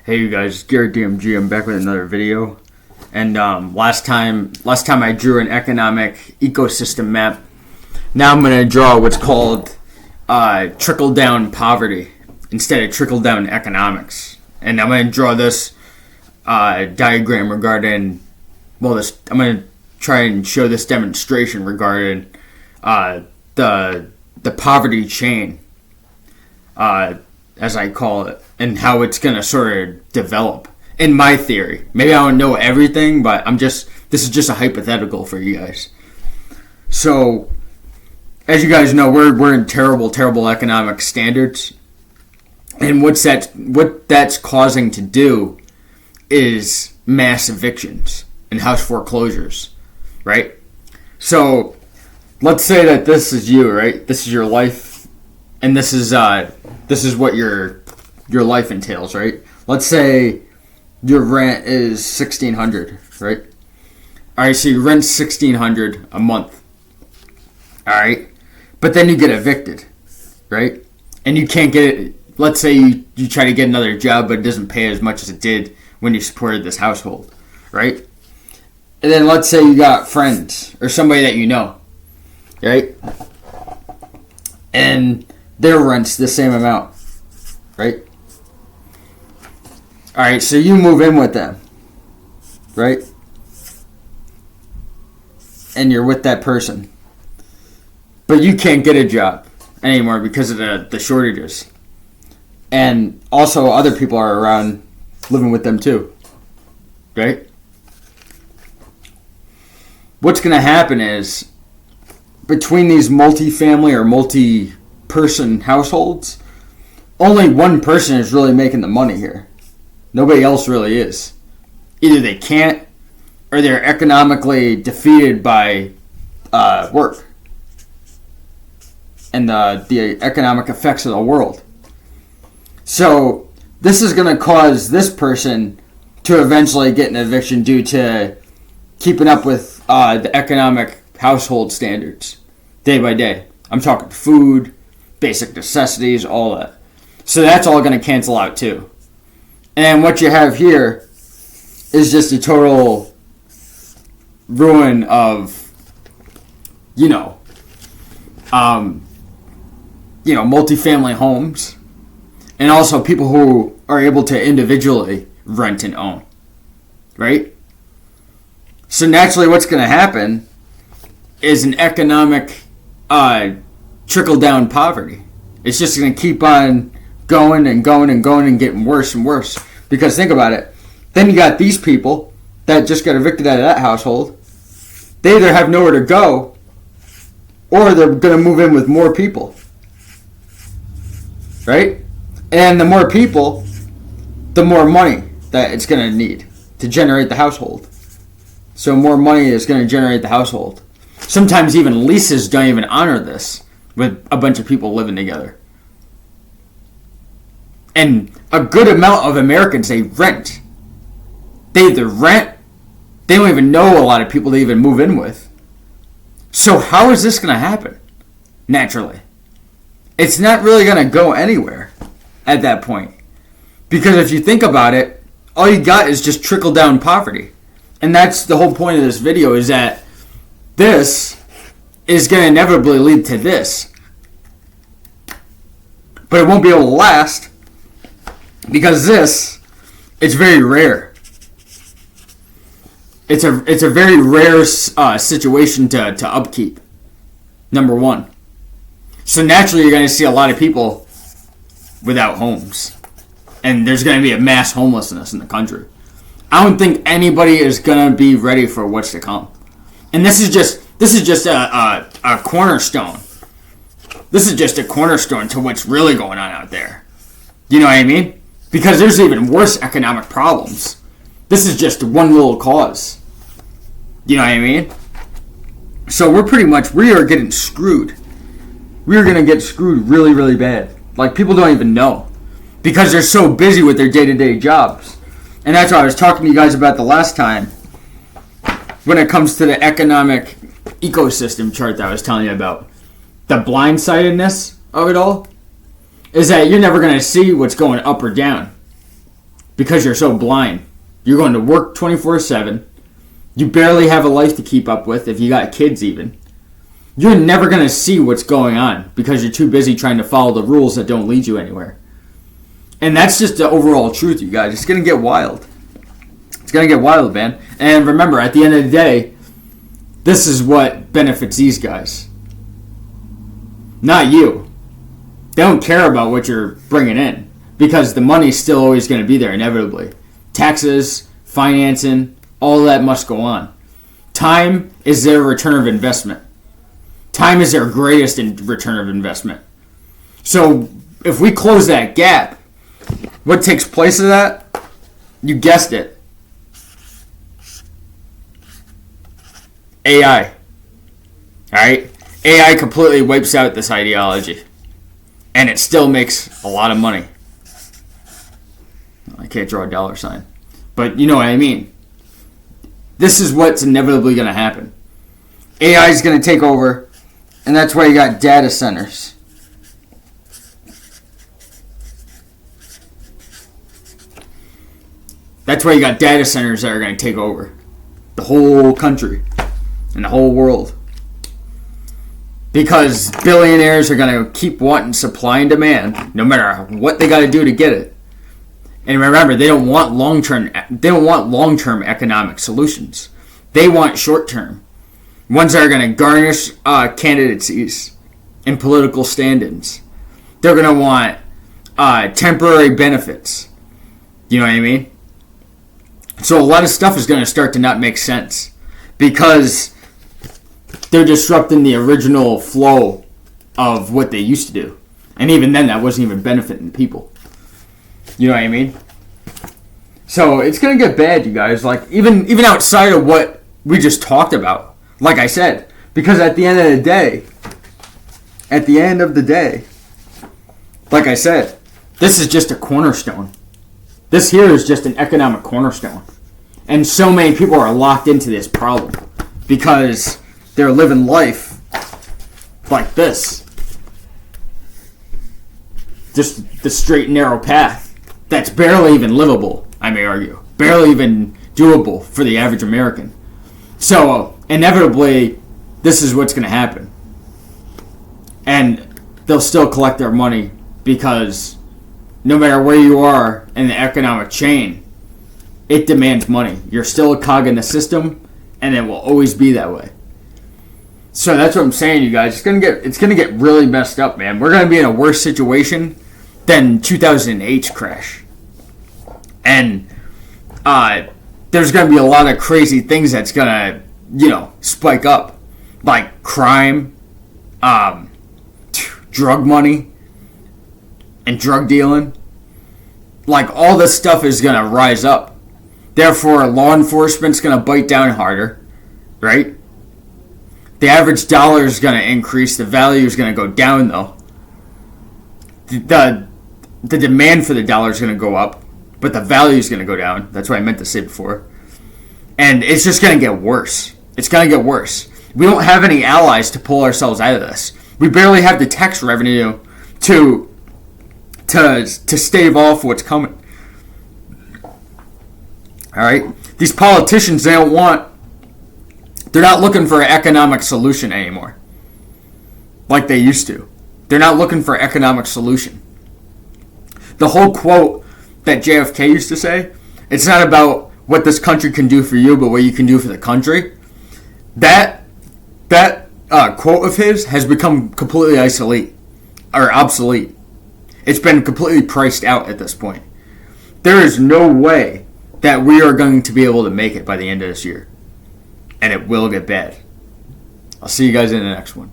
Hey you guys, Garrett DMG. I'm back with another video. And last time I drew an economic ecosystem map. Now I'm going to draw what's called trickle-down poverty instead of trickle-down economics. And I'm going to draw this diagram regarding, I'm going to try and show this demonstration regarding the poverty chain, as I call it, and how it's going to sort of develop. In my theory, maybe I don't know everything, but this is just a hypothetical for you guys. So, as you guys know, we're in terrible economic standards, and what that's causing to do is mass evictions and house foreclosures, right? So, let's say that this is you, right? This is your life, and this is what your life entails, right? Let's say your rent is $1,600, right? All right, so you rent $1,600 a month. All right, but then you get evicted, right? And you can't get it. Let's say you try to get another job, but it doesn't pay as much as it did when you supported this household, right? And then let's say you got friends or somebody that you know, right? And their rent's the same amount, right? All right, so you move in with them, right? And you're with that person. But you can't get a job anymore because of the shortages. And also other people are around living with them too, right? What's going to happen is between these multi-family or multi-person households, only one person is really making the money here. Nobody else really is. Either they can't, or they're economically defeated by work and the economic effects of the world. So this is going to cause this person to eventually get an eviction due to keeping up with the economic household standards day by day. I'm talking food, basic necessities, all that. So that's all going to cancel out too. And what you have here is just a total ruin of, multifamily homes, and also people who are able to individually rent and own, right? So naturally what's going to happen is an economic trickle-down poverty. It's just going to keep on going and getting worse and worse. Because think about it. Then you got these people that just got evicted out of that household. They either have nowhere to go, or they're going to move in with more people. Right? And the more people, the more money that it's going to need to generate the household. So more money is going to generate the household. Sometimes even leases don't even honor this with a bunch of people living together. And a good amount of Americans, they rent. They either rent, they don't even know a lot of people they even move in with. So how is this going to happen? Naturally. It's not really going to go anywhere at that point. Because if you think about it, all you got is just trickle-down poverty. And that's the whole point of this video, is that this is going to inevitably lead to this. But it won't be able to last. Because it's very rare. It's a very rare situation to upkeep. Number one. So naturally you're going to see a lot of people without homes. And there's going to be a mass homelessness in the country. I don't think anybody is going to be ready for what's to come. And this is just a cornerstone. This is just a cornerstone to what's really going on out there. You know what I mean? Because there's even worse economic problems. This is just one little cause. You know what I mean? So we are getting screwed. We are going to get screwed really, really bad. Like, people don't even know. Because they're so busy with their day-to-day jobs. And that's what I was talking to you guys about the last time. When it comes to the economic ecosystem chart that I was telling you about. The blindsidedness of it all is that you're never going to see what's going up or down. because you're so blind. You're going to work 24/7. You barely have a life to keep up with if you got kids even. You're never going to see what's going on because you're too busy trying to follow the rules that don't lead you anywhere. And that's just the overall truth, you guys. It's going to get wild. It's going to get wild, man. And remember, at the end of the day, this is what benefits these guys. Not you. They don't care about what you're bringing in because the money's still always going to be there inevitably. Taxes, financing, all that must go on. Time is their return of investment. Time is their greatest return of investment. So if we close that gap, what takes place of that? You guessed it. AI. Alright? AI completely wipes out this ideology. And it still makes a lot of money. I can't draw a dollar sign. But you know what I mean. This is what's inevitably going to happen. AI is going to take over. And that's why you got data centers. That's why you got data centers that are going to take over the whole country and the whole world. Because billionaires are going to keep wanting supply and demand, no matter what they got to do to get it. And remember, they don't want long-term economic solutions. They want short-term. Ones that are going to garnish candidacies and political stand-ins. They're going to want temporary benefits. You know what I mean? So a lot of stuff is going to start to not make sense because they're disrupting the original flow of what they used to do. And even then, that wasn't even benefiting the people. You know what I mean? So it's going to get bad, you guys. Like, even outside of what we just talked about, like I said, because at the end of the day, like I said, this is just a cornerstone. This here is just an economic cornerstone. And so many people are locked into this problem because they're living life like this. Just the straight and narrow path that's barely even livable, I may argue. Barely even doable for the average American. So, inevitably, this is what's going to happen. And they'll still collect their money because no matter where you are in the economic chain, it demands money. You're still a cog in the system, and it will always be that way. So that's what I'm saying, you guys. It's gonna get really messed up, man. We're gonna be in a worse situation than 2008's crash, and there's gonna be a lot of crazy things that's gonna, spike up, like crime, drug money, and drug dealing. Like, all this stuff is gonna rise up. Therefore, law enforcement's gonna bite down harder, right? The average dollar is going to increase. The value is going to go down, though. The demand for the dollar is going to go up, but the value is going to go down. That's what I meant to say before. And it's just going to get worse. It's going to get worse. We don't have any allies to pull ourselves out of this. We barely have the tax revenue to stave off what's coming. All right? These politicians, they're not looking for an economic solution anymore, like they used to. They're not looking for an economic solution. The whole quote that JFK used to say, it's not about what this country can do for you, but what you can do for the country. That quote of his has become completely obsolete. It's been completely priced out at this point. There is no way that we are going to be able to make it by the end of this year. And it will get bad. I'll see you guys in the next one.